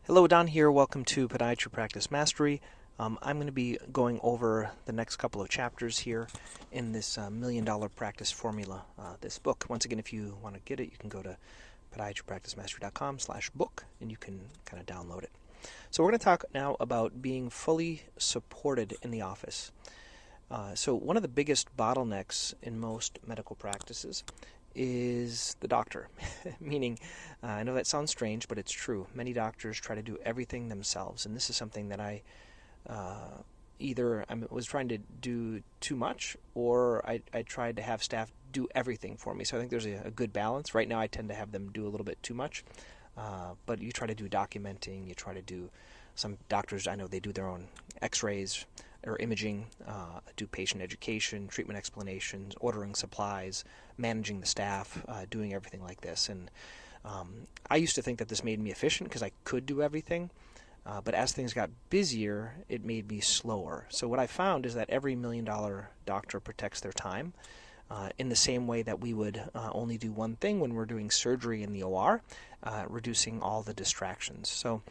Hello, Don here. Welcome to Podiatry Practice Mastery. I'm going to be going over the next couple of chapters here in this $1,000,000 Practice Formula, this book. Once again, if you want to get it, you can go to podiatrypracticemastery.com/book and you can kind of download it. So we're going to talk now about being fully supported in the office. So one of the biggest bottlenecks in most medical practices is the doctor, meaning, I know that sounds strange, but it's true. Many doctors try to do everything themselves, and this is something that I either I was trying to do too much, or I tried to have staff do everything for me. So I think there's a good balance. Right now I tend to have them do a little bit too much, but you try to do documenting, you try to do, some doctors, I know they do their own x-rays or imaging, do patient education, treatment explanations, ordering supplies, managing the staff, doing everything like this. And I used to think that this made me efficient because I could do everything, but as things got busier, it made me slower. So what I found is that every $1,000,000 doctor protects their time in the same way that we would only do one thing when we're doing surgery in the OR, reducing all the distractions. So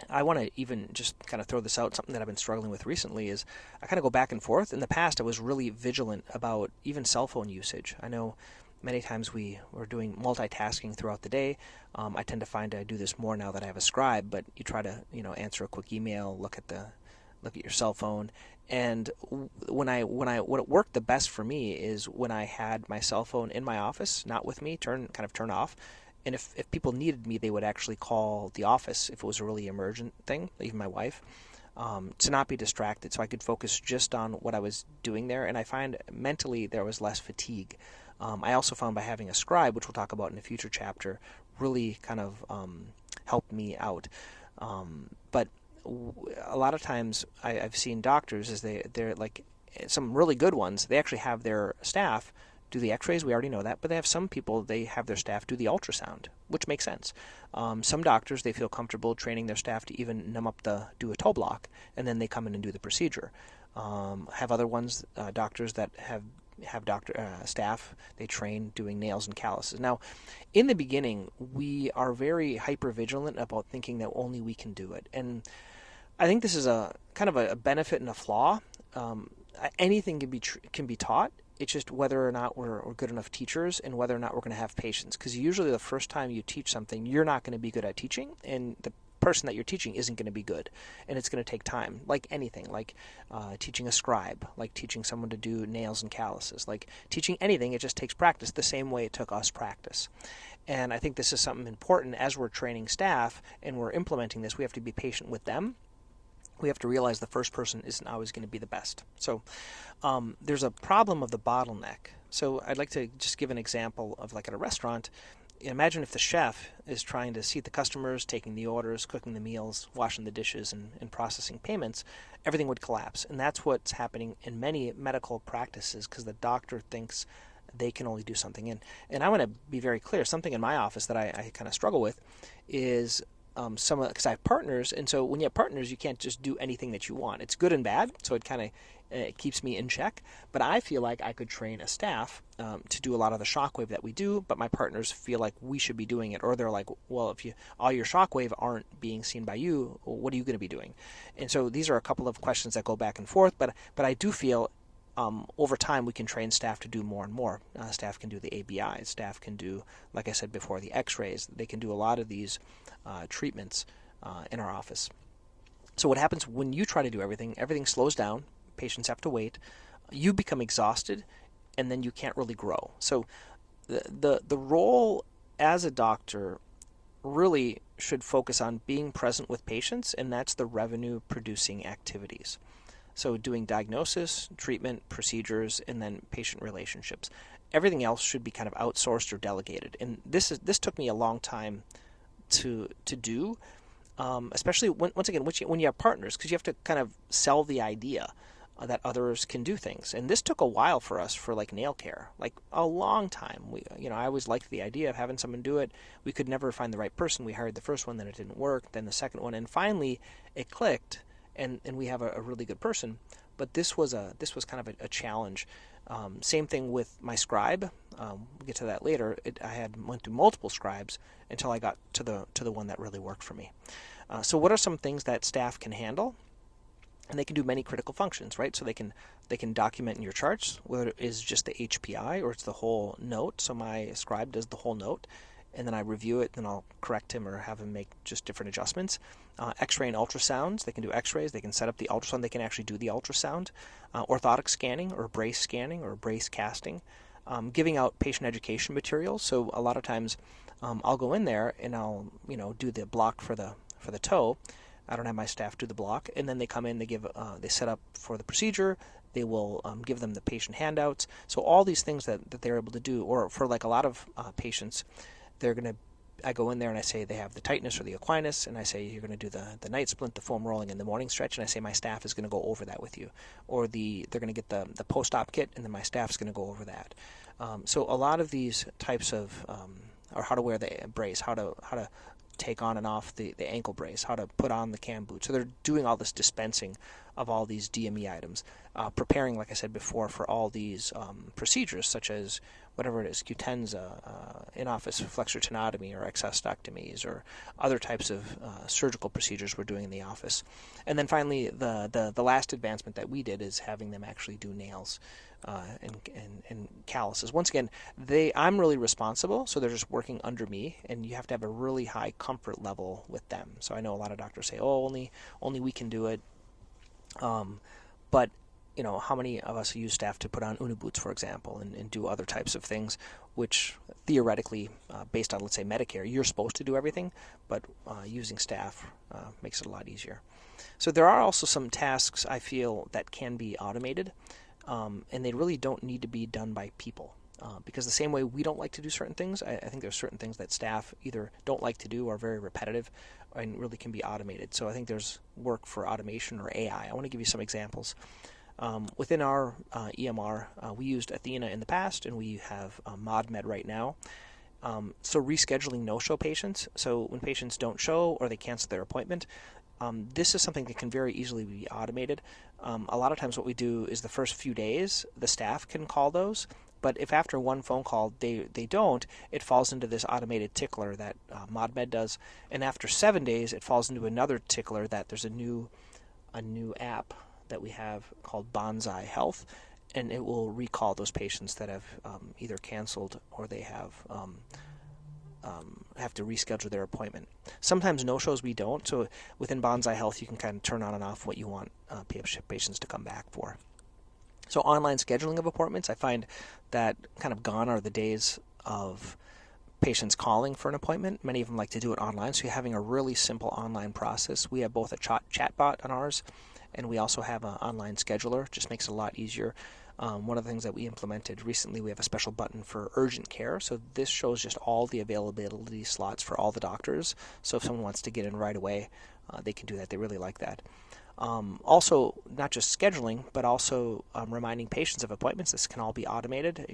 I want to even just kind of throw this out. Something that I've been struggling with recently is I kind of go back and forth. In the past, I was really vigilant about even cell phone usage. I know many times we were doing multitasking throughout the day. I tend to find I do this more now that I have a Scribe, but you try to, answer a quick email, look at your cell phone. And when it worked the best for me is when I had my cell phone in my office, not with me, turn off. And if people needed me, they would actually call the office if it was a really emergent thing, even my wife, to not be distracted, so I could focus just on what I was doing there. And I find mentally there was less fatigue. I also found by having a Scribe, which we'll talk about in a future chapter, really kind of helped me out. But a lot of times I've seen doctors, is they're like, some really good ones, they actually have their staff do the x-rays, we already know that, but they have some people, they have their staff do the ultrasound, which makes sense. Some doctors, they feel comfortable training their staff to even do a toe block, and then they come in and do the procedure. Have other ones, doctors that have staff, they train doing nails and calluses. Now, in the beginning, we are very hyper-vigilant about thinking that only we can do it, and I think this is a kind of a benefit and a flaw. Anything can be taught. It's just whether or not we're good enough teachers and whether or not we're going to have patience. Because usually the first time you teach something, you're not going to be good at teaching, and the person that you're teaching isn't going to be good. And it's going to take time, like anything, like teaching a Scribe, like teaching someone to do nails and calluses, like teaching anything. It just takes practice the same way it took us practice. And I think this is something important as we're training staff and we're implementing this. We have to be patient with them. We have to realize the first person isn't always going to be the best. So there's a problem of the bottleneck. So I'd like to just give an example of, like, at a restaurant. Imagine if the chef is trying to seat the customers, taking the orders, cooking the meals, washing the dishes, and processing payments. Everything would collapse. And that's what's happening in many medical practices because the doctor thinks they can only do something. And I want to be very clear. Something in my office that I kind of struggle with is because I have partners, and so when you have partners, you can't just do anything that you want. It's good and bad, so it kind of keeps me in check. But I feel like I could train a staff to do a lot of the shockwave that we do, but my partners feel like we should be doing it, or they're like, well, if all your shockwave aren't being seen by you, what are you going to be doing? And so these are a couple of questions that go back and forth, but I do feel over time, we can train staff to do more and more. Staff can do the ABIs. Staff can do, like I said before, the x-rays. They can do a lot of these treatments in our office. So what happens when you try to do everything? Everything slows down. Patients have to wait. You become exhausted, and then you can't really grow. So the role as a doctor really should focus on being present with patients, and that's the revenue-producing activities. So doing diagnosis, treatment, procedures, and then patient relationships. Everything else should be kind of outsourced or delegated. And this took me a long time to do, especially when you have partners, because you have to kind of sell the idea that others can do things. And this took a while for us for, like, nail care, like a long time. I always liked the idea of having someone do it. We could never find the right person. We hired the first one, then it didn't work, then the second one, and finally it clicked. And we have a really good person, but this was kind of a challenge. Same thing with my Scribe. We'll get to that later. I went through multiple Scribes until I got to the one that really worked for me. So what are some things that staff can handle? And they can do many critical functions, right? So they can document in your charts, whether it is just the HPI or it's the whole note. So my scribe does the whole note, and then I review it, and I'll correct him or have him make just different adjustments. X-ray and ultrasounds, they can do X-rays, they can set up the ultrasound, they can actually do the ultrasound. Orthotic scanning or brace casting. Giving out patient education materials. So a lot of times I'll go in there and I'll do the block for the toe. I don't have my staff do the block, and then they come in, they set up for the procedure, they will give them the patient handouts. So all these things that they're able to do, or for like a lot of patients, I go in there and I say they have the tightness or the equinus, and I say you're going to do the night splint, the foam rolling, and the morning stretch, and I say my staff is going to go over that with you. Or they're going to get the post-op kit, and then my staff is going to go over that. So a lot of these types of, or how to wear the brace, how to take on and off the ankle brace, how to put on the cam boot. So they're doing all this dispensing of all these DME items, preparing, like I said before, for all these procedures, such as whatever it is, Cutenza, in-office flexor tenotomy, or exostectomies, or other types of surgical procedures we're doing in the office. And then finally, the last advancement that we did is having them actually do nails and calluses. Once again, I'm really responsible, so they're just working under me, and you have to have a really high comfort level with them. So I know a lot of doctors say, "Oh, only we can do it," but how many of us use staff to put on Uni boots, for example, and do other types of things, which theoretically, based on, let's say, Medicare, you're supposed to do everything, but using staff makes it a lot easier. So there are also some tasks, I feel, that can be automated, and they really don't need to be done by people. Because the same way we don't like to do certain things, I think there's certain things that staff either don't like to do or are very repetitive and really can be automated. So I think there's work for automation or AI. I want to give you some examples. Within our EMR, we used Athena in the past, and we have ModMed right now. So rescheduling no-show patients. So when patients don't show or they cancel their appointment, this is something that can very easily be automated. A lot of times what we do is the first few days, the staff can call those. But if after one phone call they don't, it falls into this automated tickler that ModMed does. And after 7 days, it falls into another tickler that there's a new app that we have called Bonsai Health, and it will recall those patients that have either canceled or they have to reschedule their appointment. Sometimes no-shows we don't, so within Bonsai Health you can kind of turn on and off what you want patients to come back for. So online scheduling of appointments, I find that kind of gone are the days of patients calling for an appointment. Many of them like to do it online, so you're having a really simple online process. We have both a chatbot on ours, and we also have an online scheduler. Just makes it a lot easier. One of the things that we implemented recently, we have a special button for urgent care. So this shows just all the availability slots for all the doctors. So if someone wants to get in right away, they can do that. They really like that. Also, not just scheduling, but also reminding patients of appointments. This can all be automated.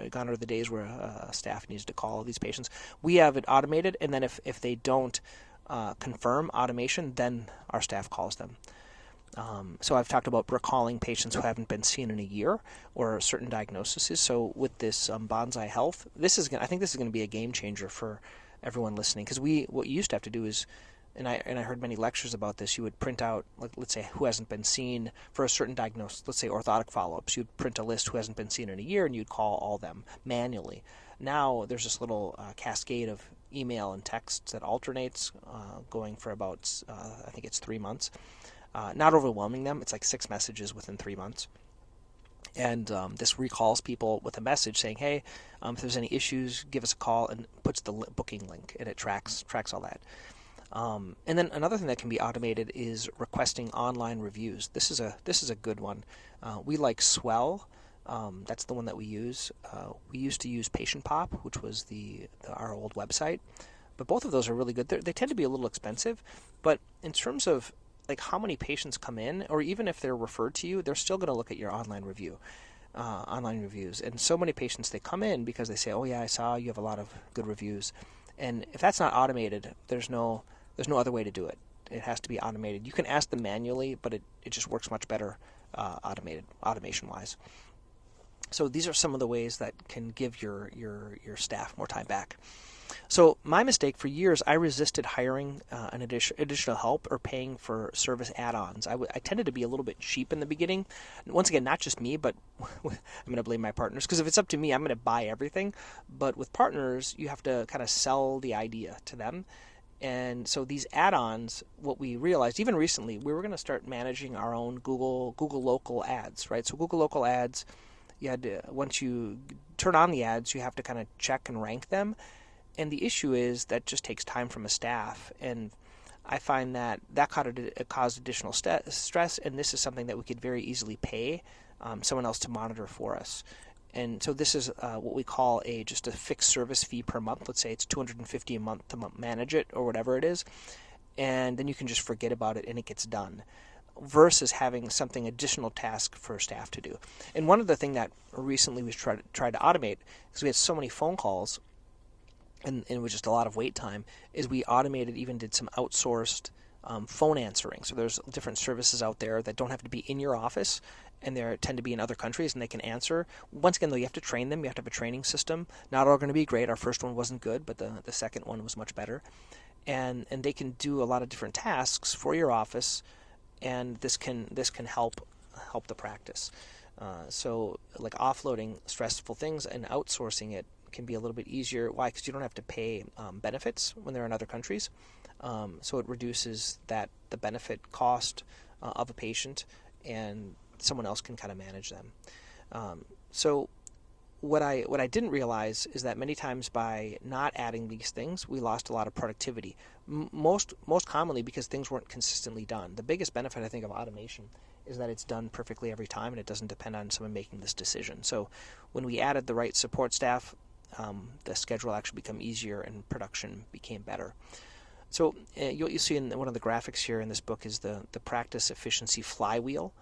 Gone are the days where staff needs to call these patients. We have it automated, and then if they don't confirm automation, then our staff calls them. So I've talked about recalling patients who haven't been seen in a year or certain diagnoses. So with this Bonsai Health, I think this is going to be a game changer for everyone listening, because what you used to have to do is, and I heard many lectures about this, you would print out, let's say, who hasn't been seen for a certain diagnosis, let's say orthotic follow-ups. You'd print a list who hasn't been seen in a year, and you'd call all them manually. Now there's this little cascade of email and texts that alternates, going for about, I think it's 3 months. Not overwhelming them. It's like 6 messages within 3 months. And this recalls people with a message saying, hey, if there's any issues, give us a call, and puts the booking link, and it tracks all that. And then another thing that can be automated is requesting online reviews. This is a good one. We like Swell. That's the one that we use. We used to use Patient Pop, which was our old website. But both of those are really good. They tend to be a little expensive, but in terms of like how many patients come in, or even if they're referred to you, they're still going to look at your online reviews. And so many patients, they come in because they say, oh yeah, I saw you have a lot of good reviews. And if that's not automated, there's no other way to do it. It has to be automated. You can ask them manually, but it just works much better automation-wise. So these are some of the ways that can give your staff more time back. So my mistake for years, I resisted hiring an additional help or paying for service add-ons. I tended to be a little bit cheap in the beginning. Once again, not just me, but I'm going to blame my partners, because if it's up to me, I'm going to buy everything. But with partners, you have to kind of sell the idea to them. And so these add-ons, what we realized, even recently, we were going to start managing our own Google local ads, right? So Google local ads, you had to, once you turn on the ads, you have to kind of check and rank them. And the issue is that just takes time from a staff, and I find that caused additional stress, and this is something that we could very easily pay someone else to monitor for us. And so this is what we call just a fixed service fee per month. Let's say it's $250 a month to manage it, or whatever it is, and then you can just forget about it and it gets done, versus having something additional task for staff to do. And one of the things that recently we tried to automate, because we had so many phone calls and it was just a lot of wait time, is we did some outsourced phone answering. So there's different services out there that don't have to be in your office, and they tend to be in other countries, and they can answer. Once again, though, you have to train them. You have to have a training system. Not all going to be great. Our first one wasn't good, but the second one was much better. And they can do a lot of different tasks for your office, and this can help the practice. So like offloading stressful things and outsourcing it can be a little bit easier. Why? Because you don't have to pay benefits when they're in other countries. So it reduces the benefit cost of a patient, and someone else can kind of manage them. So what I didn't realize is that many times by not adding these things, we lost a lot of productivity. Most commonly because things weren't consistently done. The biggest benefit, I think, of automation is that it's done perfectly every time, and it doesn't depend on someone making this decision. So when we added the right support staff, the schedule actually became easier and production became better. So what you see in one of the graphics here in this book is the practice efficiency flywheel.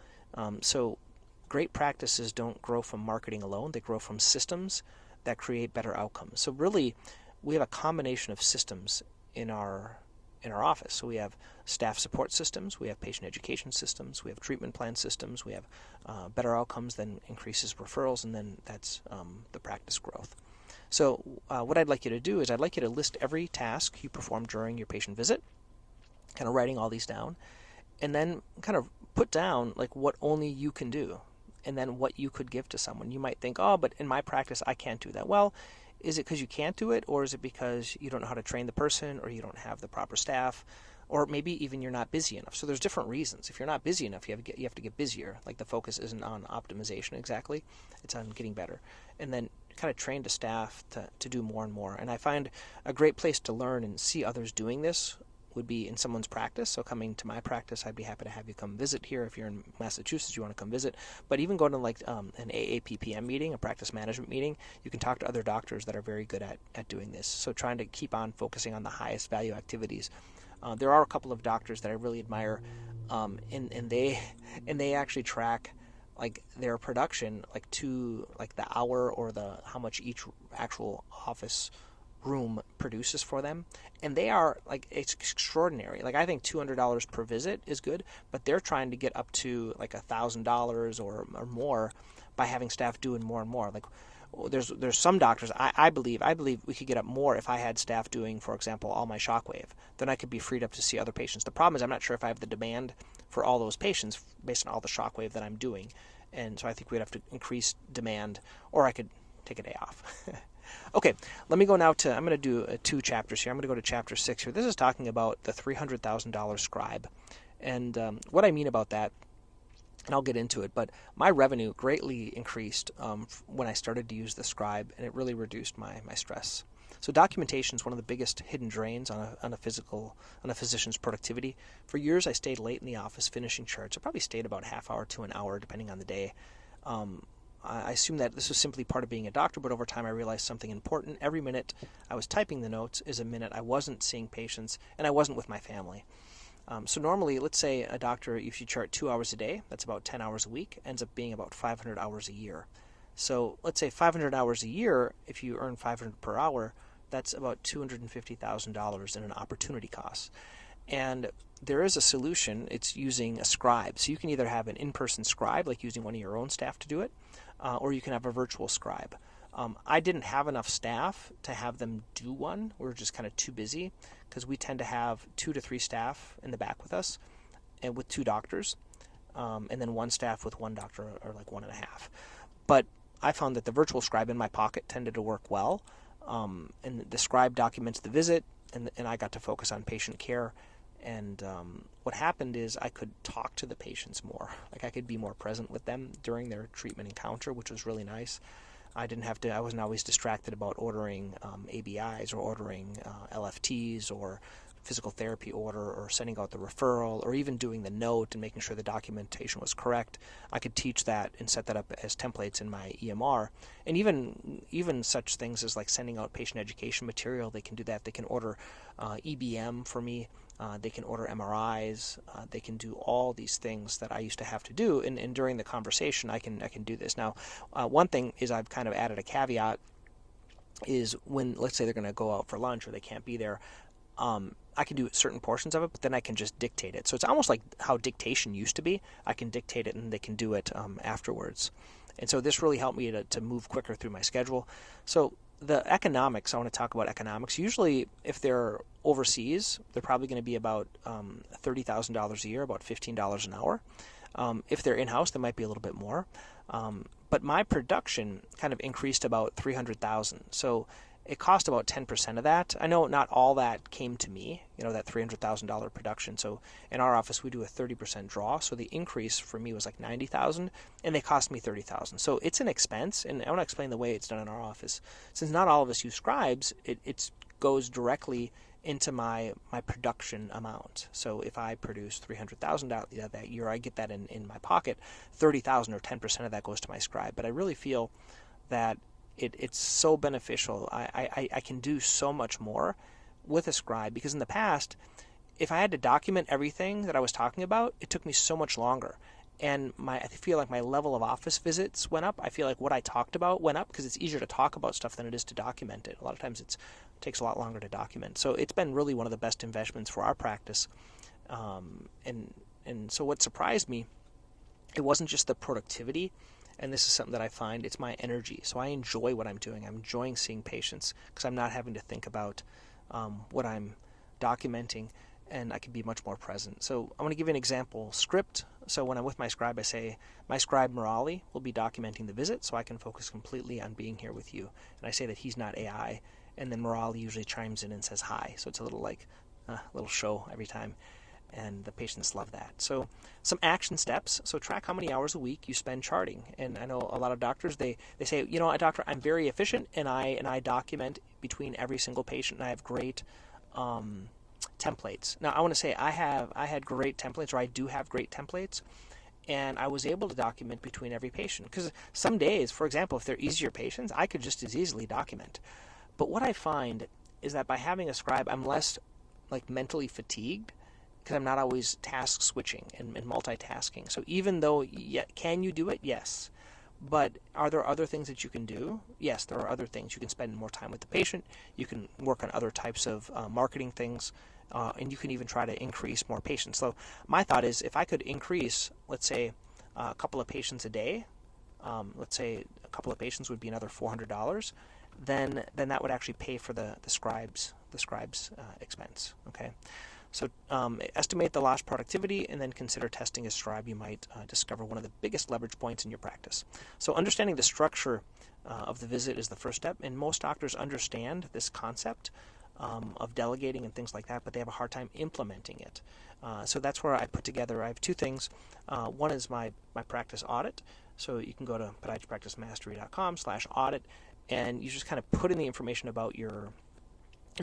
So great practices don't grow from marketing alone. They grow from systems that create better outcomes. So really, we have a combination of systems in our office. So we have staff support systems, we have patient education systems, we have treatment plan systems, we have better outcomes, then increases referrals, and then that's the practice growth. So what I'd like you to do is I'd like you to list every task you perform during your patient visit, kind of writing all these down, and then kind of put down like what only you can do, and then what you could give to someone. You might think, oh, but in my practice I can't do that. Well, is it because you can't do it, or is it because you don't know how to train the person, or you don't have the proper staff, or maybe even you're not busy enough? So there's different reasons. If you're not busy enough, you have to get busier. Like the focus isn't on optimization exactly, it's on getting better. And then kind of train the staff to do more and more. And I find a great place to learn and see others doing this would be in someone's practice. So coming to my practice, I'd be happy to have you come visit here. If you're in Massachusetts, you want to come visit. But even going to like an AAPPM meeting, a practice management meeting, you can talk to other doctors that are very good at doing this. So trying to keep on focusing on the highest value activities. There are a couple of doctors that I really admire, and they actually track like their production like to like the hour or how much each actual office room produces for them, and they are like, it's extraordinary. Like I think $200 per visit is good, but they're trying to get up to like $1,000 or more by having staff doing more and more. Like there's some doctors I believe we could get up more if I had staff doing, for example, all my shockwave. Then I could be freed up to see other patients. The problem is I'm not sure if I have the demand for all those patients based on all the shockwave that I'm doing, and so I think we'd have to increase demand, or I could take a day off. Okay, let me go now to, I'm going to do 2 chapters here. I'm going to go to chapter 6 here. This is talking about the $300,000 scribe. And what I mean about that, and I'll get into it, but my revenue greatly increased when I started to use the scribe, and it really reduced my stress. So documentation is one of the biggest hidden drains on a physician's productivity. For years, I stayed late in the office finishing charts. I probably stayed about half hour to an hour, depending on the day. I assumed that this was simply part of being a doctor, but over time I realized something important. Every minute I was typing the notes is a minute I wasn't seeing patients, and I wasn't with my family. So normally, let's say a doctor, if you chart 2 hours a day, that's about 10 hours a week, ends up being about 500 hours a year. So let's say 500 hours a year, if you earn 500 per hour, that's about $250,000 in an opportunity cost. And there is a solution. It's using a scribe. So you can either have an in-person scribe, like using one of your own staff to do it, or you can have a virtual scribe. I didn't have enough staff to have them do one. We were just kind of too busy because we tend to have 2 to 3 staff in the back with us, and with 2 doctors, and then 1 staff with 1 doctor, or like 1.5. But I found that the virtual scribe in my pocket tended to work well, and the scribe documents the visit, and I got to focus on patient care. And what happened is I could talk to the patients more. Like, I could be more present with them during their treatment encounter, which was really nice. I wasn't always distracted about ordering ABIs or ordering LFTs or physical therapy order or sending out the referral or even doing the note and making sure the documentation was correct. I could teach that and set that up as templates in my EMR. And even such things as like sending out patient education material, they can do that. They can order EBM for me. They can order MRIs. They can do all these things that I used to have to do. And during the conversation, I can do this. Now, one thing is I've kind of added a caveat is when, let's say they're going to go out for lunch or they can't be there, I can do certain portions of it, but then I can just dictate it. So it's almost like how dictation used to be. I can dictate it and they can do it afterwards. And so this really helped me to move quicker through my schedule. So the economics, I want to talk about economics. Usually, if they're overseas, they're probably going to be about $30,000 a year, about $15 an hour. If they're in-house, they might be a little bit more. But my production kind of increased about $300,000. So it cost about 10% of that. I know not all that came to me, that $300,000 production. So in our office, we do a 30% draw. So the increase for me was like $90,000, and they cost me $30,000. So it's an expense, and I want to explain the way it's done in our office. Since not all of us use scribes, it goes directly into my production amount. So if I produce $300,000 that year, I get that in my pocket. $30,000 or 10% of that goes to my scribe. But I really feel that it's so beneficial. I can do so much more with a scribe, because in the past, if I had to document everything that I was talking about, it took me so much longer. And I feel like my level of office visits went up. I feel like what I talked about went up because it's easier to talk about stuff than it is to document it. A lot of times it takes a lot longer to document. So it's been really one of the best investments for our practice. And so what surprised me, it wasn't just the productivity. And this is something that I find, it's my energy. So I enjoy what I'm doing. I'm enjoying seeing patients because I'm not having to think about what I'm documenting, and I can be much more present. So I want to give you an example. Script. So when I'm with my scribe, I say, my scribe Murali will be documenting the visit, so I can focus completely on being here with you. And I say that he's not AI, and then Murali usually chimes in and says hi. So it's a little little show every time. And the patients love that. So some action steps. So track how many hours a week you spend charting. And I know a lot of doctors, they say, doctor, I'm very efficient, and I document between every single patient, and I have great templates. Now, I want to say I had great templates, or I do have great templates, and I was able to document between every patient. Because some days, for example, if they're easier patients, I could just as easily document. But what I find is that by having a scribe, I'm less mentally fatigued, because I'm not always task switching and multitasking. So even though, can you do it? Yes. But are there other things that you can do? Yes, there are other things. You can spend more time with the patient. You can work on other types of marketing things, and you can even try to increase more patients. So my thought is, if I could increase, let's say, a couple of patients a day, let's say a couple of patients would be another $400, then that would actually pay for the scribes expense. Okay. So estimate the lost productivity, and then consider testing a scribe. You might discover one of the biggest leverage points in your practice. So understanding the structure of the visit is the first step, and most doctors understand this concept of delegating and things like that, but they have a hard time implementing it. So that's where I put together, I have 2 things. One is my practice audit. So you can go to podiatrpracticemastery.com/audit, and you just kind of put in the information about your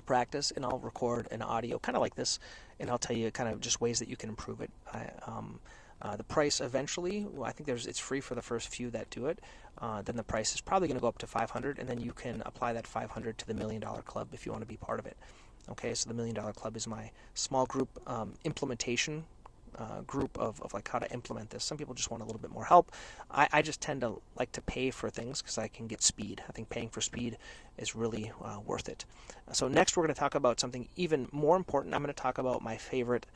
practice, and I'll record an audio kind of like this, and I'll tell you kind of just ways that you can improve it. The price eventually, I think it's free for the first few that do it. Then the price is probably going to go up to $500, and then you can apply that $500 to the $1 Million Club if you want to be part of it. Okay, so the $1 Million Club is my small group implementation group of how to implement this. Some people just want a little bit more help. I just tend to like to pay for things because I can get speed. I think paying for speed is really worth it. So next we're going to talk about something even more important. I'm going to talk about my favorite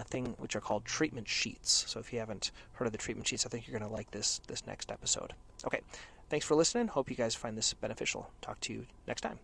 thing which are called treatment sheets. So if you haven't heard of the treatment sheets, I think you're going to like this next episode. Okay, thanks for listening. Hope you guys find this beneficial. Talk to you next time.